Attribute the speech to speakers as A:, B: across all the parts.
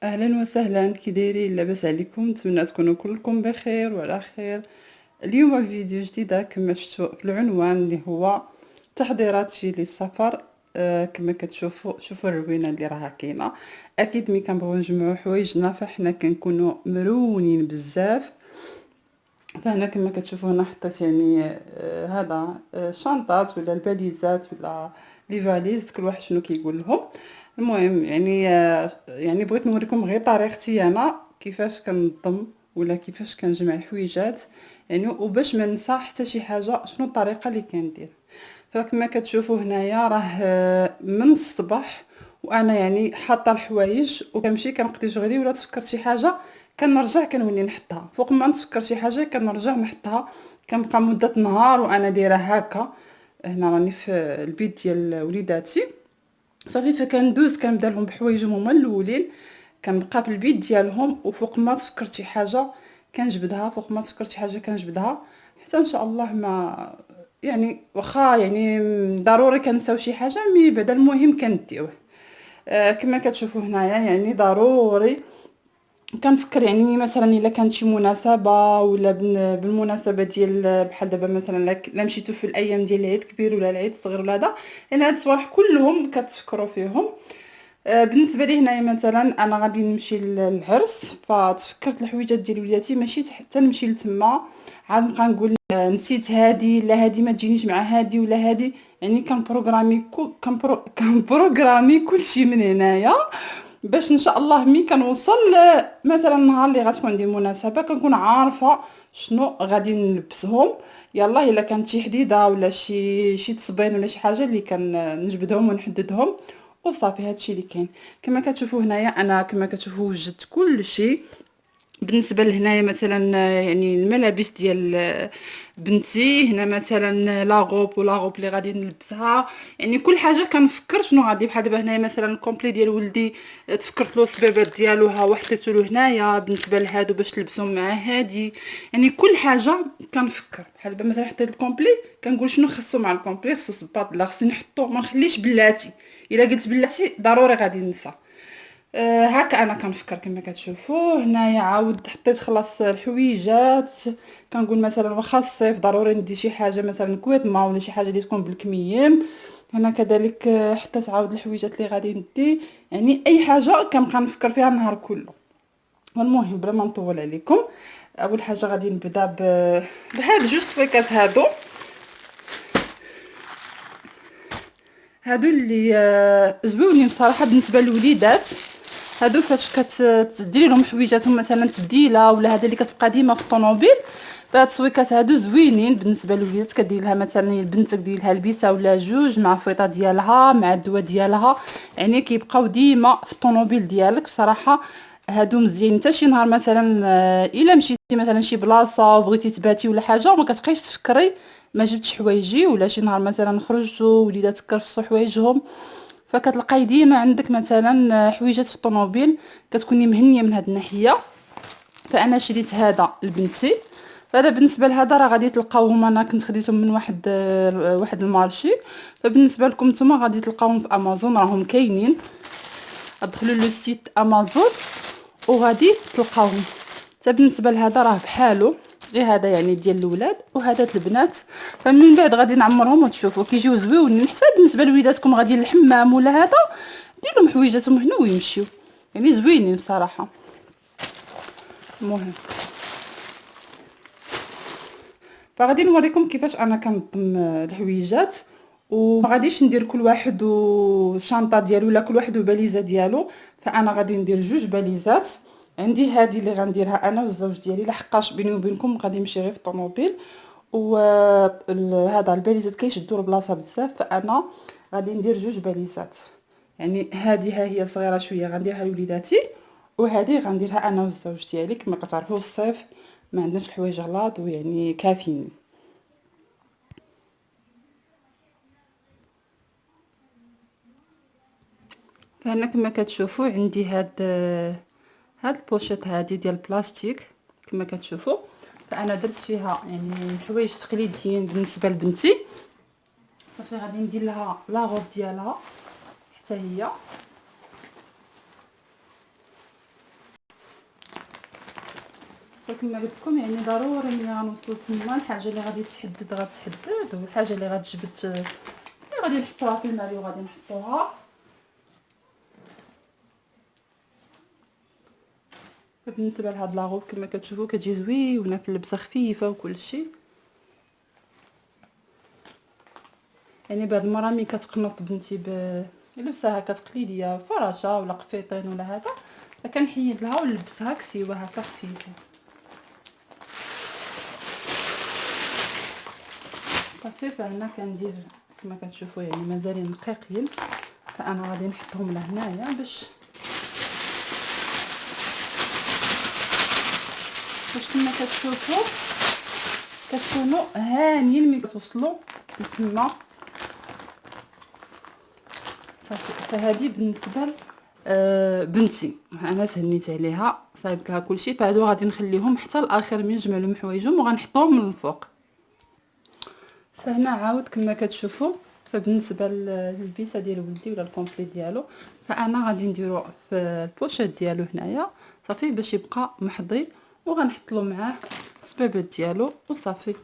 A: اهلا وسهلا، كي دايرين؟ لاباس عليكم؟ نتمنى تكونوا كلكم بخير وعلى خير. اليوم فيديو جديده كما شفتوا في العنوان اللي هو تحضيرات جيلي السفر. كما كتشوفوا شوفوا الروينه اللي راها كاينه. اكيد ملي كنبغيو نجمعوا حوايجنا فاحنا كنكونوا مرونين بزاف. فهنا كما كتشوفوا هنا حطيت يعني هذا الشنطات ولا الباليزات ولا لي فاليز، كل واحد شنو كيقول لهم. المهم يعني بغيت نوريكم غير طريقتي انا كيفاش كنظم ولا كيفاش كنجمع الحويجات، يعني وباش ما ننسى حتى شي حاجه شنو الطريقه اللي كندير. فكما كتشوفوا هنايا راه من الصباح وانا يعني حاطه الحوايج وكنمشي كنقضي شغلي، ولا تفكرت شي حاجه كنرجع كنولي نحطها، فوق ما نتفكر شي حاجه كنرجع نحطها. كنبقى مده نهار وانا دايره هكا. هنا راني في البيت ديال وليداتي صافي، فكندوز كنبدا لهم بحوايجهم هما الاولين، كنبقى في البيت ديالهم، وفوق ما تفكرت شي حاجه كنجبدها، فوق ما تفكرت شي حاجه كنجبدها، حتى ان شاء الله ما يعني واخا يعني ضروري كنساو شي حاجه مي بعدا المهم كنديوه. كما كتشوفوا هنايا يعني ضروري كنفكر يعني مثلا الا كانت شي مناسبه ولا بالمناسبه ديال بحال دابا مثلا لا مشيتو في الايام ديال العيد كبير ولا العيد صغير ولا هذا، يعني هاد الصوالح كلهم كتفكروا فيهم. بالنسبه لي هنايا مثلا انا غادي نمشي للعرس، فتفكرت الحويجات ديال وليداتي ماشي حتى نمشي لتما عاد نبقى نقول نسيت هادي لا هادي ما تجينيش مع هادي ولا هادي. يعني كنبروغرامي كلشي من هنايا باش ان شاء الله ملي كنوصل مثلا النهار اللي غتكون عندي مناسبه كنكون عارفه شنو غادي نلبسهم. يلا الا كانت شي حديده ولا شي تصبين ولا شي حاجه اللي كنجبدهم ونحددهم وصافي. هادشي اللي كاين. كما كتشوفوا هنايا انا كما كتشوفوا وجدت كل شيء. بالنسبه لهنايا مثلا يعني الملابس ديال بنتي، هنا مثلا لاغوب ولاغوب اللي غادي نلبسها، يعني كل حاجه كنفكر شنو غادي. بحال دابا هنايا مثلا الكومبلي ديال ولدي تفكرت له السبابات ديالو ها وحطيتو له هنايا بالنسبه لهادو باش تلبسهم مع هادي. يعني كل حاجه كنفكر. بحال دابا مثلا حطيت الكومبلي كنقول شنو خصو مع الكومبلي، خصو صباط لا خصني نحطو، ما نخليش بلاتي، الا قلت بلاتي ضروري غادي ننسى. هكا انا كنفكر. كما كتشوفوا هنايا عاود حطيت خلاص الحويجات. كنقول مثلا واخا الصيف ضروري ندي شي حاجه مثلا كويتما ولا شي حاجه اللي تكون بالكميم. هنا كذلك حطيت عاود الحويجات اللي غادي ندي، يعني اي حاجه كنبقى نفكر فيها النهار كله. والمهم بلا ما نطول عليكم، اول حاجه غادي نبدا بهاد جوج طويكات هادو اللي زويونين بصراحه بالنسبه للوليدات. هادو فاش كتديري لهم حويجاتهم مثلا تبديله ولا هذا اللي كتبقى ديما في الطوموبيل، فهاد السويكات هادو زوينين بالنسبه للوليدات. كدير لها مثلا البنت دير لها لبسه ولا جوج مع الفيطه ديالها مع الدواء ديالها، يعني كيبقاو ديما في الطوموبيل ديالك بصراحه. هادو مزيان حتى شي نهار مثلا الا مشيتي مثلا شي بلاصه وبغيتي تباتي ولا حاجه وما كتبقايش تفكري ما جبتش حوايجي، ولا شي نهار مثلا خرجتوا وليدات كرفصوا حوايجهم، فكتلقاي ديما عندك مثلا حويجات في الطوموبيل، كتكوني مهنيه من هاد الناحيه. فانا شريت هذا لبنتي. فهذا بالنسبه لهذا راه غادي تلقاوهم، انا كنت خديتهم من واحد المارشي. فبالنسبه لكم نتوما غادي تلقاوهم في امازون، راهم كاينين. ادخلوا لو سيت امازون وغادي تلقاوهم. حتى بالنسبه لهذا راه بحالو، غير هذا يعني ديال الاولاد وهذا البنات. فمن بعد غادي نعمرهم وتشوفوا كيجيو زويونين. حتى بالنسبه لوليداتكم غادي للحمام ولا هذا دير لهم حويجاتهم هنا ويمشيو، يعني زوينين بصراحه. المهم فغادي نوريكم كيفاش انا كنظم الحويجات، وما غاديش ندير كل واحد والشنطه ديالو ولا كل واحد وباليزه ديالو. فانا غادي ندير جوج باليزات. عندي هذه اللي غنديرها انا والزوج ديالي، لحقاش بيني وبينكم غادي نمشي غير في الطوموبيل، وهذا الباليزات كيشدوا البلاصه بزاف، فانا غادي ندير جوج باليزات. يعني هذه ها هي صغيره شويه غنديرها لوليداتي، وهذه غنديرها انا والزوج ديالي. كما كتعرفوا في الصيف ما عندناش الحوايج غلاط ويعني كافيين. فهنا كما كتشوفوا عندي هاد البوشيط هادي ديال البلاستيك كما كتشوفوا. فانا درت فيها يعني حوايج تقليديين بالنسبه لبنتي. صافي غادي ندير لها لاغوب ديالها حتى هي. كما قلت لكم يعني ضروري ملي غنوصلوا تما الحاجه اللي غادي تحدد غتحدد، والحاجه اللي غتجبد اللي غادي نحطوها في الماري وغادي نحطوها. بالنسبه لهاد لاغوب كما كتشوفوا كتجي زوينه في اللبسه، خفيفه وكلشي. يعني بعض المرة ملي كتقنط بنتي بلبسه هكا تقليديه، فراشه ولا قفيطين ولا هذا، فكنحيد لها ونلبسها كسيوه هكا خفيفه صافي. فهنا كندير كما كتشوفوا يعني مازالين دقيقين، فانا غادي نحطهم لهنايا باش كما كتشوفوا كتكونوا هانيين ملي كتوصلوا لتما صافي. فهذه بالنسبه بنتي انا تهنيت عليها، صايبت لها كلشي. فهادو غادي نخليهم حتى الاخر من نجمع لهم حوايجهم وغنحطوهم من الفوق. فهنا عاود كما كتشوفوا، فبالنسبه للبيسه ديال ولدي ولا الكومبلي ديالو، فانا غادي نديرو في البوشيت ديالو هنايا صافي باش يبقى محظي، وغنحط له معاه الصبيبات ديالو وصافي.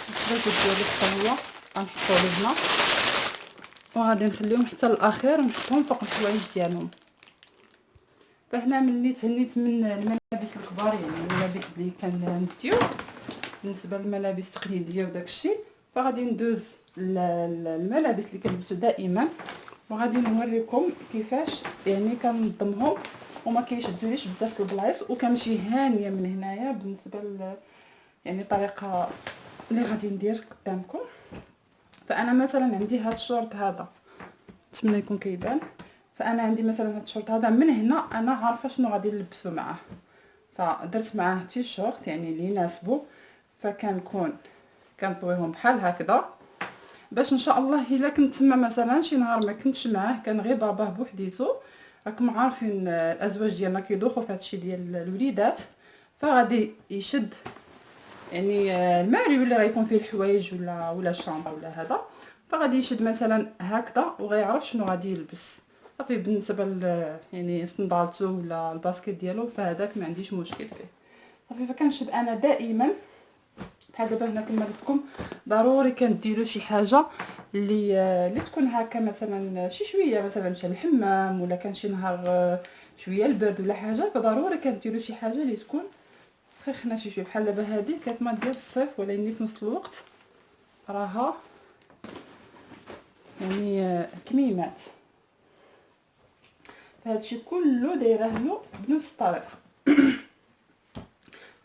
A: الصبيبات ديالو حتى هو غنحطو له هنا، وغادي نخليهم حتى الاخير ونحطهم فوق الحوايج ديالهم. فهنا ملي تهنيت من الملابس الكبار، يعني الملابس اللي كنديو بالنسبه للملابس التقليديه وداكشي، فغادي ندوز الملابس اللي كنلبسو دائما، وغادي نوريكم كيفاش يعني كنظمهم وما كيشدوليش بزاف البلايص، وكنمشي هانيه من هنايا. بالنسبه يعني الطريقه اللي غادي ندير قدامكم، فانا مثلا عندي هاد الشورت هذا، نتمنى يكون كيبان. فانا عندي مثلا هاد الشورت هذا، من هنا انا عارفه شنو غادي نلبسو معاه، فدرت معاه تيشورت يعني اللي يناسبو، فكنكون كنطويهم بحال هكذا باش ان شاء الله الا كنت تما مثلا شي نهار ما كنتش معاه، كان غير باباه بوحديتو. راكم عارفين الازواج ديالنا كيدوخوا في هادشي ديال الوليدات، فغادي يشد يعني الماري ولا غيكون فيه الحوايج ولا الشامبر ولا هذا، فغادي يشد مثلا هكذا وغيعرف شنو غادي يلبس صافي. بالنسبه يعني صندالته ولا الباسكيت ديالو، فهذاك ما عنديش مشكل فيه صافي. فكنشد انا دائما بحال دابا هنا كما قلت لكم، ضروري كنديروا شي حاجه اللي تكون هكا، مثلا شي شويه مثلا مشى للحمام ولا كان شي نهار شويه البرد ولا حاجه، فضروري كنديروا شي حاجه اللي تكون سخينه شي شويه. بحال دابا هذه كتما ديال الصيف، ولكن في نفس الوقت راها يعني كميمات. فهادشي كله دايره له بنفس الطريقه.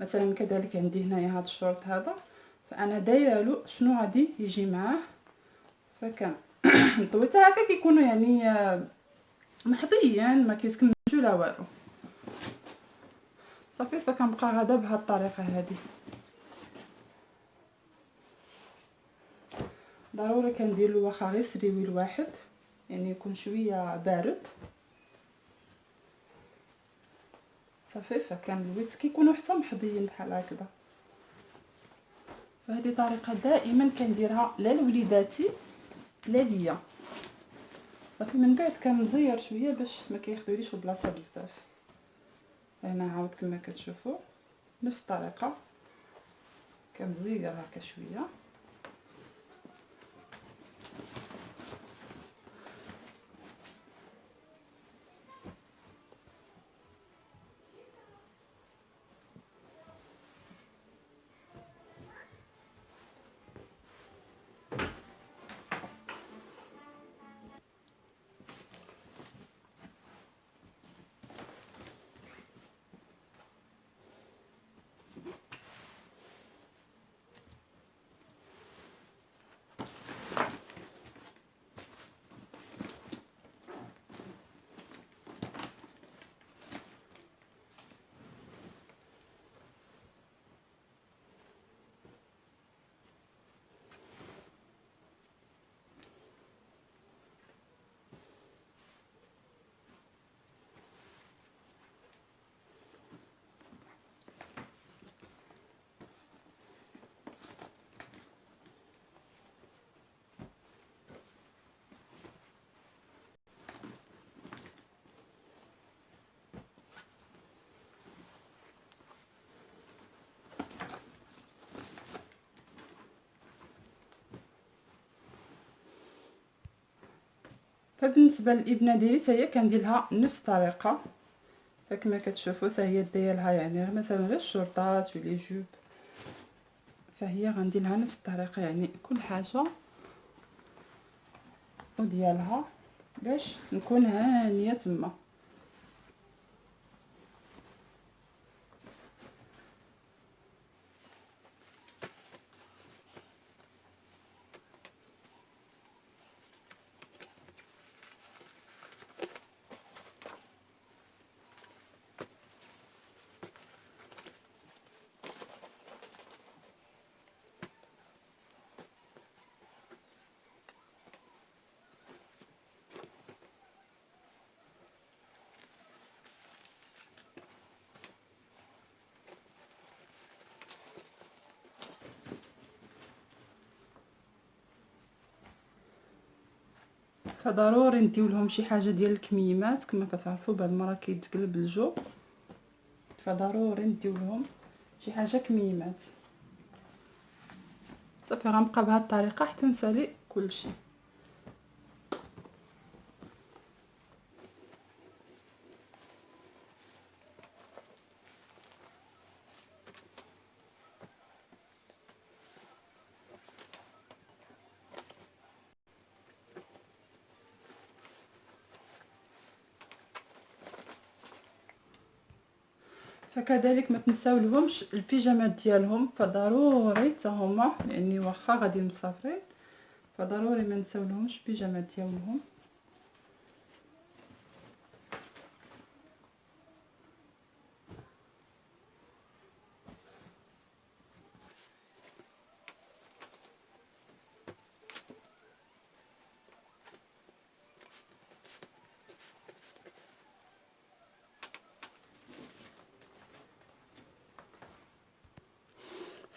A: مثلا كذلك عندي هنايا هاد الشورت هذا، فانا دايره له شنو غادي يجي معاه، فكان طويته هكا كيكونوا يعني محظيين ما كيتكملوش لا والو صافي. فكنبقى غادا بهاد الطريقه هذه. ضروري كندير له واخا غير سريويل واحد، يعني يكون شويه بارد صافي. فكان الويت كيكونوا حتى محظيين بحال هكذا. فهذه طريقه دائما كنديرها لا لوليداتي لا ليا صافي. من بعد كنزير شويه باش ما كياخذوليش البلاصه بزاف. هنا عاود كما كتشوفوا نفس الطريقه كنزير هكا شويه. فبالنسبه للابنه ديالي حتى هي كندير لها نفس الطريقه. فكما كتشوفوا حتى هي دايرها يعني مثلا غير الشورطات ولي جوب، فهي غندير لها نفس الطريقه يعني كل حاجه وديالها باش نكون هانيه تما. فضروري نديو لهم شي حاجه ديال الكميمات، كما كتعرفوا بعض المرات كيتقلب الجو، فضروري نديو لهم شي حاجه كميمات. صافي غنبقى بهذه الطريقه حتى نسالي كلشي. فكذلك ما تنساو لهمش البيجامات ديالهم، فضروري حتى هما لاني واخا غادي مسافرين فضروري ما نساو لهمش البيجامات ديالهم.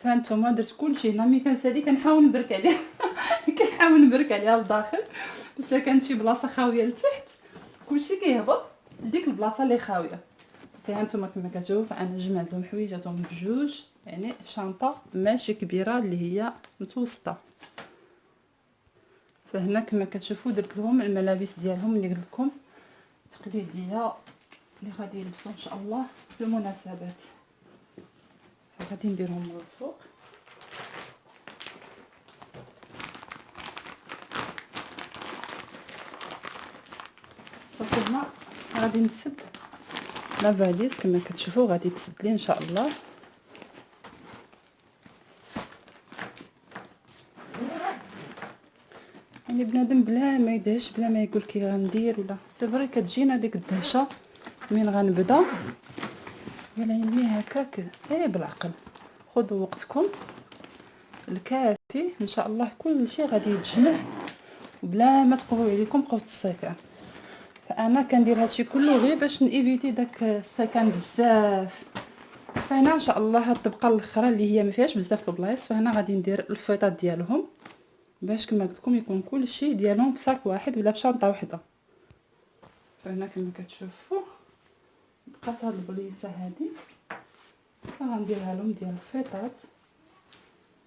A: فهانتوما درت كلشي هنا، ملي كنسالي كنحاول نبرك عليه كنحاول نبرك عليها لداخل باش لا كانت شي بلاصه خاويه لتحت كلشي كيهبط لديك البلاصه اللي خاويه. فهانتوما كما كتشوفوا انا جمعت لهم حويجاتهم بجوج، يعني شنطه ماشي كبيره اللي هي متوسطه. فهنا كما كتشوفوا درت لهم الملابس ديالهم اللي قلت لكم تقليديه اللي غادي يلبسوا ان شاء الله في المناسبات. فغادي نديرهم من الفوق. صافي هنا غادي نسد لا فاليز كما كتشوفوا غادي تسد لي ان شاء الله. يعني بنادم بلا ما يدهش بلا ما يقول كي غندير ولا سي فري كتجينا ديك الدهشه من غنبدا، ولكن هكاك غير بالعقل. خذوا وقتكم الكافي ان شاء الله كل شيء غادي يتجمع بلا ما تقوي عليكم قوه السكان. فانا كندير هادشي كله غير باش نيفيتي داك السكان بزاف. فهنا ان شاء الله هاد الطبقه الاخرى اللي هي ما فيهاش بزاف البلايص، فهنا غادي ندير الفيطات ديالهم باش كما قلت لكم يكون كلشي ديالهم في صاك واحد ولا في شنطه واحده. فهنا كما كتشوفوا بقات هاد البليصه هادي فغنديرها لهم ديال الفيطات،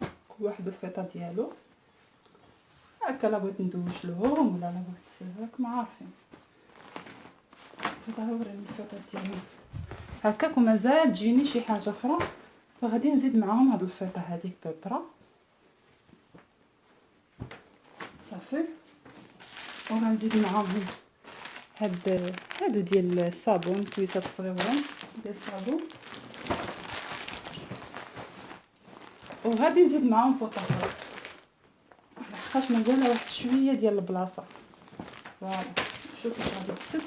A: كل واحد الفيطه ديالو. هكا لا بغيت ندوش لهم ولا لا بغيت راكم عارفين ضروري الفيطات ديالهم هكاك. ومازال تجيني شي حاجه اخرى فغادي نزيد معاهم هاد الفيطه هذيك ببرا صافي. وغنزيد معاهم هادو ديال الصابون، كويسات صغيورين ديال الصابون، وغادي نزيد معاهم فوطه اخرى لحقاش مازال واحد شويه ديال البلاصه. فوالا شوفوا كيفاش غادي تسد.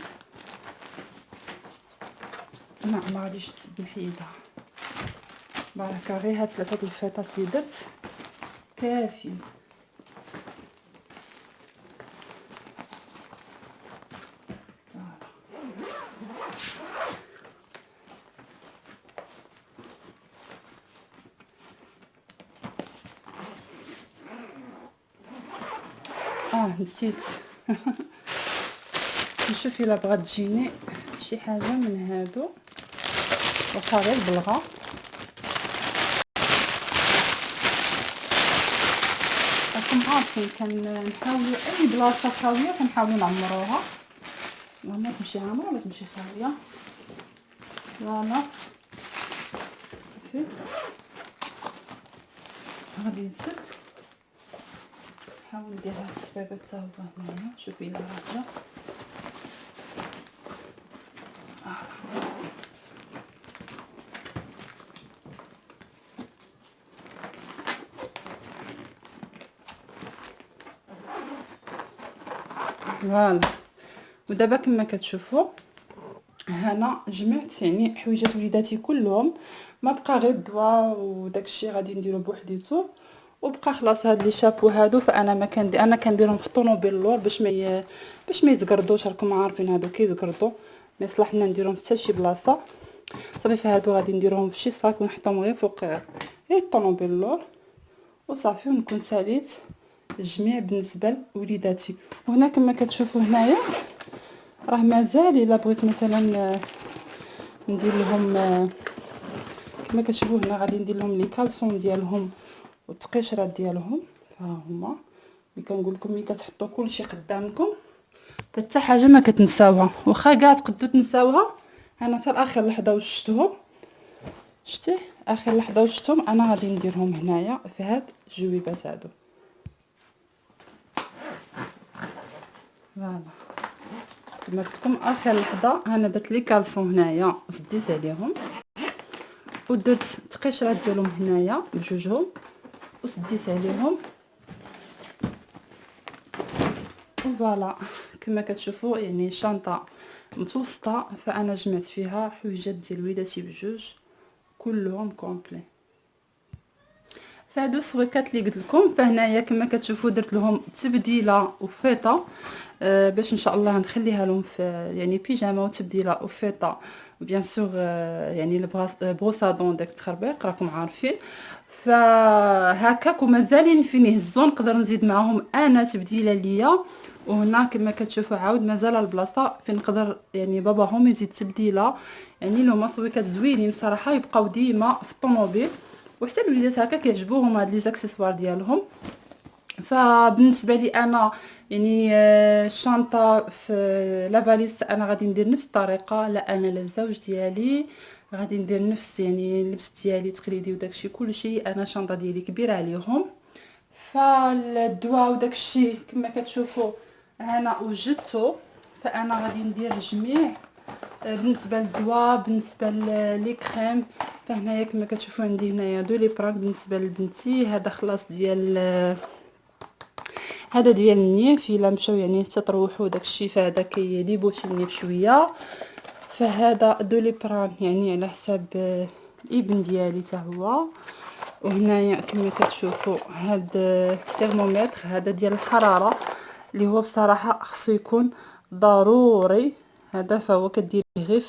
A: ما غاديش تسد نحيدها بركه، غير هاد 3 الفيطات اللي درت كافيين. نسيت نشوف الا بغات تجيني شي حاجه من هادو واخا غير بلغه. راكم عارفين كنحاولوا اي بلاصه خاويه كنحاولوا نعمروها. ما تمشي عامره ولا تمشي خاويه. فوالا صافي غادي نسد نحاول ندير هاد الصبيبه حتى هو هنايا. شوفي الا راكده فوالا. ودابا كما كتشوفوا هنا جمعت يعني حويجات وليداتي كلهم، ما بقى غير الدواء وداكشي غادي نديرو بوحديتو. وبقى خلاص هاد لي شابو هادو فانا ما كندير انا كنديرهم في الطونوبيل اللور باش ما يتقردوش. راكم عارفين هادو كيتقردوا ما يصلح لنا نديرهم في حتى شي بلاصه. صافي فهادو غادي نديرهم في شي صاك ونحطهم غير فوق غير الطونوبيل اللور وصافي. ونكون ساليت الجميع بالنسبه لوليداتي. وهنا كما كتشوفوا هنايا راه مازال الا بغيت مثلا ندير لهم كما كتشوفوا هنا غادي ندير لهم لي كالسون ديالهم والتقشرات ديالهم. ها هما اللي كنقول لكم ملي كتحطوا كلشي قدامكم حتى حاجه ما كتنساوها، واخا كاع تقدروا تنساوها. انا حتى اخر لحظه وشتهم شتي اخر لحظه وشتهم انا غادي نديرهم هنايا في هاد الجويبات هادو. فوالا كما قلت لكم اخر لحظه انا درت لي كالسون هنايا وسديت عليهم ودرت التقشرات ديالهم هنايا بجوجهم وسديت عليهم. وفوالا كما كتشوفوا يعني شنطه متوسطه فانا جمعت فيها حويجات ديال وليداتي بجوج كلهم كومبلي. فهادو السويكات اللي قلت لكم فهنايا كما كتشوفوا درت لهم تبديله وفيطه باش ان شاء الله نخليها لهم في يعني بيجامه وتبديله وفيطه بيان سور يعني البروسادون داك التخربيق راكم عارفين. فهكاك ومازالين فين يهزوا نقدر نزيد معاهم انا تبديله ليا. وهنا كما كتشوفوا عاود مازال البلاصه فين نقدر يعني باباهم يزيد تبديله يعني لو مسويكات زوينين بصراحه يبقاو ديما في الطوموبيل. وحتى الوليدات هكا كيعجبوهم هاد لي زاكسيسوار ديالهم. فبالنسبه لي انا يعني الشنطه في لافاليس انا غادي ندير نفس الطريقه. لا انا لا الزوج ديالي غادي ندير نفس يعني اللبس ديالي تقليدي وداكشي كلشي. انا الشنطه ديالي كبيره عليهم. فالدواء وداكشي كما كتشوفوا انا وجدته فانا غادي ندير الجميع. بالنسبه للدواء بالنسبه لي كريم فهنايا كما كتشوفوا عندي هنايا دو لي براك بالنسبه لبنتي. هذا خلاص ديال هذا ديال النيف الا مشاو يعني تطروحوا داكشي فهذا كيديبوشي النيف شويه. فهذا دو لي بران يعني على حساب الابن ديالي حتى هو. وهنايا كما كتشوفوا هاد الترمومتر هذا ديال الحراره اللي هو بصراحه خصو يكون ضروري. هذا فهو كديريه غير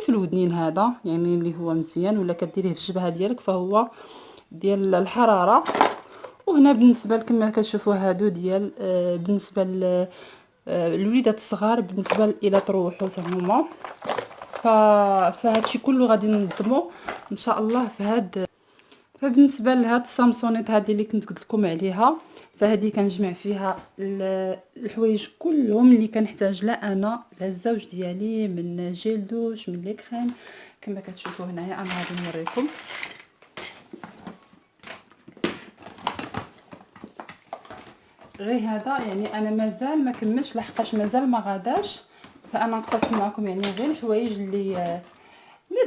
A: في الودنين هذا يعني اللي هو مزيان ولا كديريه في الجبهه ديالك فهو ديال الحراره. وهنا بالنسبه كما كتشوفوا هادو ديال بالنسبه للوليدات الصغار بالنسبه الى تروحوا حتى هما. فهادشي كله غادي ننظمو ان شاء الله في هاد. فبالنسبه لهاد السامسونيت هذه اللي كنت قلت لكم عليها فهذه كنجمع فيها الحوايج كلهم اللي كنحتاج لا انا لا الزوج ديالي من جيل دوش من لي كريم. كما كتشوفوا هنايا انا غادي نوريكم غير هذا يعني انا مازال ما كملتش لحقاش مازال ما غاداش. فانا نقسم معكم يعني غير الحوايج اللي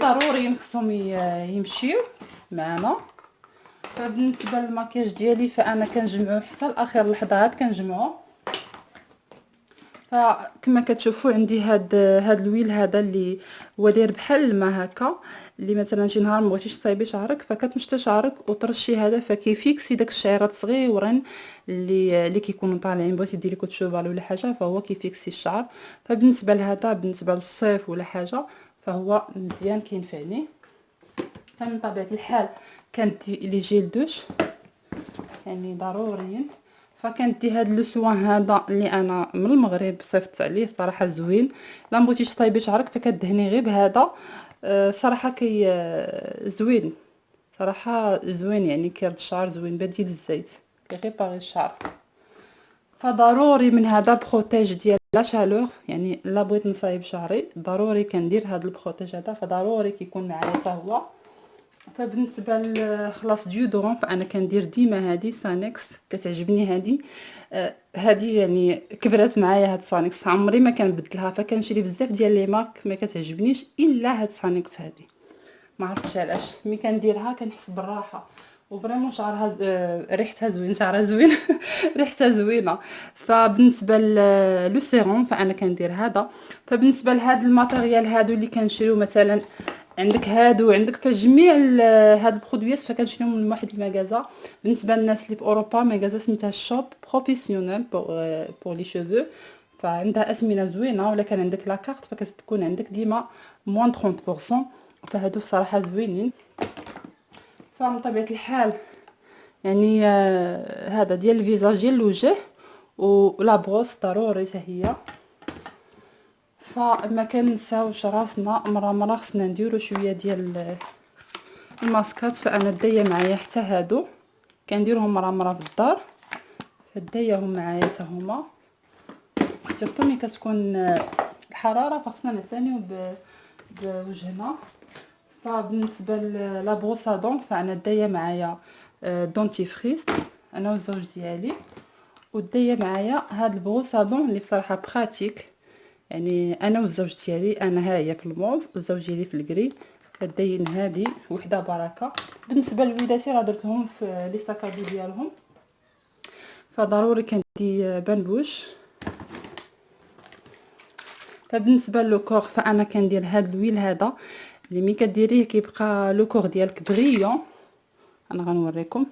A: ضروري خصهم يمشيو معنا. فبالنسبه للماكياج ديالي فانا كنجمعو حتى لاخر لحظه هاد كنجمعو. فكما كتشوفوا عندي هاد الويل هذا اللي هو داير بحال الماء هكا اللي مثلا شي نهار ما بغيتيش تصايبي شعرك فكتمشطي شعرك وترشي هذا فكيفيكسي داك الشعيرات صغيورين اللي كيكونوا طالعين بغيتي ديري كوت شوفال ولا حاجه فهو كيفيكسي الشعر. فبالنسبه لهذا بالنسبه للصيف ولا حاجه فهو مزيان كينفعني. فمن طبيعه الحال كانت لي جيل دوش يعني ضروريين. فكندي هاد لو سوان هذا اللي انا من المغرب صيفطت عليه صراحه زوين. لا بغيتيش طيبي شعرك فكدهني غير بهذا صراحه زوين صراحه زوين يعني كيرد الشعر زوين بديل الزيت. كيغيباري الشعر. فضروري من هذا بروتيج ديال لا شالور، يعني لا بغيت نصايب شعري ضروري كندير هذا البروتيج هذا، فضروري كيكون معايا حتى هو. فبالنسبه لخلاص ديودورون فانا كندير ديما هذه سانكس، كتعجبني هذه. هذه يعني كبرات معايا هاد سانكس، عمري ما كنبدلها، فكنشري بزاف ديال لي مارك ما كتعجبنيش الا هاد سانكس هذه، ما عرفتش علاش ملي كنديرها كنحس بالراحه وفريمون شعرها ريحتها زوين، شعرها زوين ريحتها زوينه. فبالنسبه لو سيروم فانا كندير هذا. فبالنسبه لهاد الماتيريال هادو اللي كنشريو مثلا عندك هادو عندك في جميع هاد البرودويات فكنشريهم من واحد المغازا. بالنسبه للناس اللي في اوروبا مغازا سميتها شوب بروفيسيونيل بور لي شوفو، فعندها اثمنه زوينه، ولا كان عندك لاكارت فكتكون عندك ديما موان 30%. فهادو صراحه زوينين. فمن طبيعه الحال يعني هذا ديال الفيزاج ديال الوجه ولا بروس ضروري حتى هي. فما كنساوش راسنا مره خصنا نديرو شويه ديال الماسكات. فانا دايه معايا حتى هادو كنديرهم مره في الدار، فدايهم معايا حتى هما، سورتو ملي كتكون الحراره فخصنا نعتنيو بوجهنا. فبالنسبه لا بروسادون فانا دايه معايا دونتيفريس انا والزوج ديالي، ودايه معايا هاد البروسادون اللي بصراحه براتيك، يعني انا والزوج ديالي، انا ها هي في الموف والزوج ديالي في الكري، فداين هادي وحده بركه. بالنسبه لوليداتي راه درتهم في لي ساكادو ديالهم، فضروري كندي بنبوش. فبالنسبه لو كور فانا كندير هاد الويل هذا اللي ملي كديريه كيبقى لو كور ديالك بريون. انا غنوريكم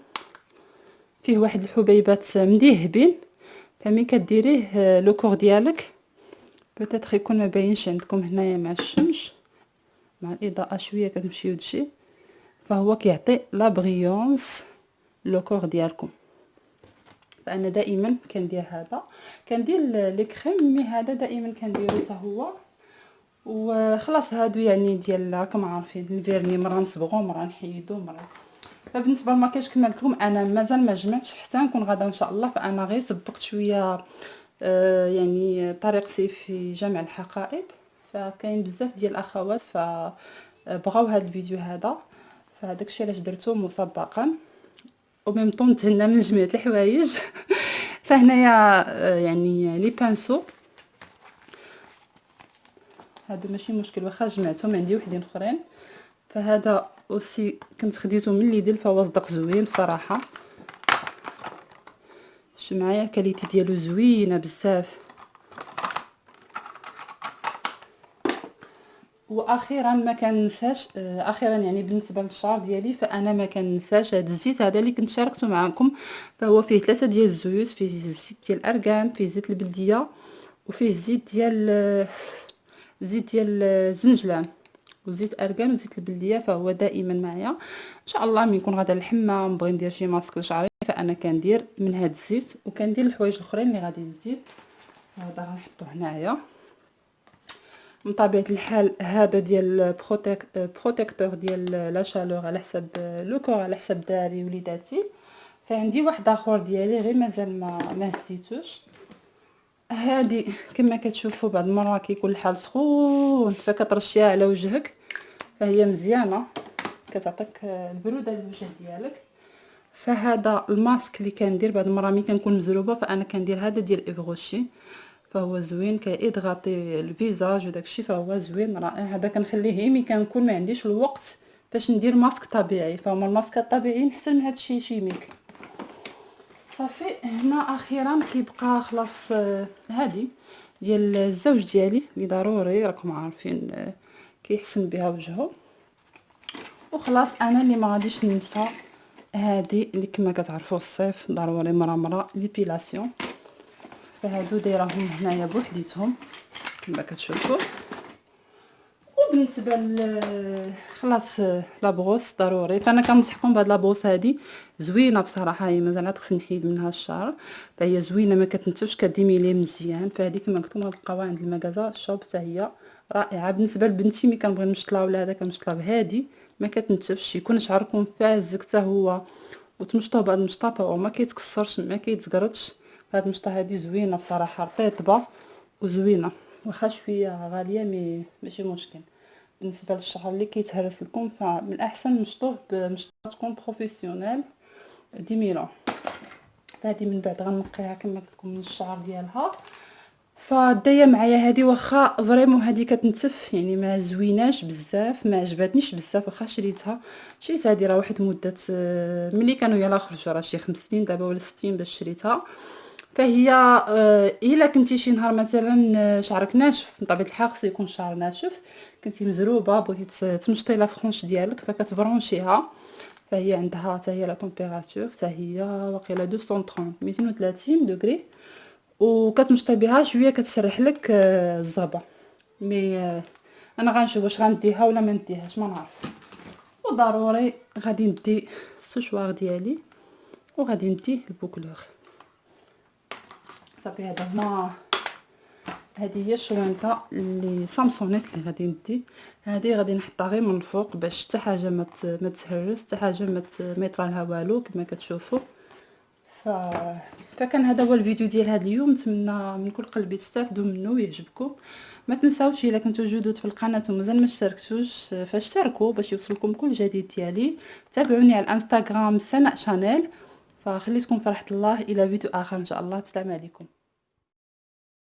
A: فيه واحد الحبيبات مدهبين، فملي كديريه لو كور ديالك بوتيتر يكون ما باينش عندكم هنايا مع الشمس، مع الاضاءه شويه كتمشي وتجي، فهو كيعطي لا بريونس لو كور ديالكم. فانا دائما كندير هذا، كندير لي كريم مي هذا دائما كنديرو حتى هو. وخلاص هادو يعني ديال راكم عارفين الفيرني مره نصبغو مره نحيدو مره. فبالنسبه للمكياج كما قلت لكم انا مازال ما جمعتش حتى نكون غدا ان شاء الله. فانا غير سبقت شويه يعني طريقتي في جمع الحقائب، فكاين بزاف ديال الاخوات فبغاو هذا الفيديو هذا، فهذاك الشيء علاش درتو مسبقا وميم طون نتهنى من جميع الحوايج. فهنايا يعني لي بانسو هادو ماشي مشكل واخا جمعتهم عندي وحدين اخرين. فهذا اوسي كنت خديته من ليدل، فهو صدق زوين بصراحه، شو معايا الكاليتي ديالو زوينه بزاف. واخيرا ما كننساش اخيرا يعني بالنسبه للشعر ديالي فانا ما كننساش هذا الزيت هذا اللي كنت شاركته معكم. فهو فيه 3 ديال الزيوت، فيه زيت ديال الارغان، فيه زيت البلديه، وفيه زيت ديال الزنجلان وزيت ارغان وزيت البلديه. فهو دائما معايا ان شاء الله من يكون غدا الحمام نبغي ندير شي ماسك لشعري فانا كندير من هذا الزيت، وكندير الحوايج الاخرين اللي غادي نزيد. هذا غنحطو هنايا من طبيعه الحال. هذا ديال بروتيكتور ديال لا شالور على حسب لو كور على حسب داري وليداتي. فعندي واحد اخر ديالي غير مازال ما هزيتوش. هادي كما كتشوفوا بعض المرات كيكون الحال سخون فكترشيها على وجهك، فهي مزيانه كتعطيك البروده للوجه ديالك. فهذا الماسك اللي كندير بعض المرات ملي كنكون مزروبه فانا كندير هذا ديال ايفغوشي، فهو زوين كيدغاطي الفيزاج وداكشي، فهو زوين رائع. هذا كنخليه ملي كنكون ما عنديش الوقت باش ندير ماسك طبيعي، فهما الماسكات الطبيعيين احسن من هذا الشيء شيميك. صافي هنا اخيرا كيبقى خلاص هذه ديال الزوج ديالي اللي ضروري راكم عارفين كيحسن بها وجهه. وخلاص انا اللي ما غاديش ننسى هذه اللي كما كتعرفوا الصيف ضروري مره ليبيلاسيون، فهادو دايرهم هنايا بوحديتهم كما كتشوفوا. وبالنسبه خلاص لابغوس ضروري، فانا كنصحكم بهاد لابغوس هادي زوينه بصراحه، هي مازال عاد خصني نحيد منها الشعر، فهي زوينه ما كتنتفش كديميلي مزيان. فهادي كما قلت لكم غتلقاوها عند المغازا شوب حتى هي رائعه. بالنسبه لبنتي ملي كنبغي نشطلها ولا هذا كنشطلها بهادي ما كتنتفش، يكون شعركم فازك حتى هو وتمشطوه بهاد المشطه هو ما كيتكسرش ما كيتزقرطش. هاد المشطه هادي زوينه بصراحه رطيبه وزوينه، واخا شويه غاليه مي ماشي مشكل. بالنسبه للشعر اللي كيتهرس لكم فمن الاحسن نشطوه بمشطه تكون بروفيسيونيل دي ميلون. فهادي من بعد غنقيها كما قلت لكم من الشعر ديالها. فدايه معايا هادي واخا فريمون هادي كتنتف يعني ما زويناش بزاف، ما عجبتنيش بزاف واخا شريتها هادي راه واحد مده ملي كانوا يلاه خرجوا راه شي 5 سنين دابا ولا 60 باش شريتها. فهي الا كنتي شي نهار مثلا شعرك ناشف من طبيعه الحال خصو يكون الشعر ناشف، كنتي مزروبه بغيتي تمشطي لا فرونش ديالك فكتبرونشيها. فهي عندها حتى هي لا طومبيراتور حتى هي واقيلا 230 230 دوغري، وكتمشطي بها شويه كتسرح لك الزغبه. مي انا غنشوف واش غنديها ولا ما نديهاش ما نعرف. وضروري غادي ندي السشوار ديالي وغادي ندي البوكلور. صافي هذه هي الشوينطه اللي سامسونيت اللي غادي ندي. هذه غادي نحطها غير من الفوق باش حتى حاجه ما تهرس، حتى حاجه ما يطرى لها والو كما كتشوفوا. فكان هذا هو الفيديو ديال هذا اليوم، نتمنى من كل قلبي تستافدوا منه ويعجبكم. ما تنساوش الا كنتوا جدد في القناه ومازال ما اشتركتوش فاشتركوا باش يوصلكم كل جديد ديالي. تابعوني على الانستغرام سناء شانيل. فخليتكم فرحة الله الى فيديو اخر ان شاء الله. بسلام عليكم.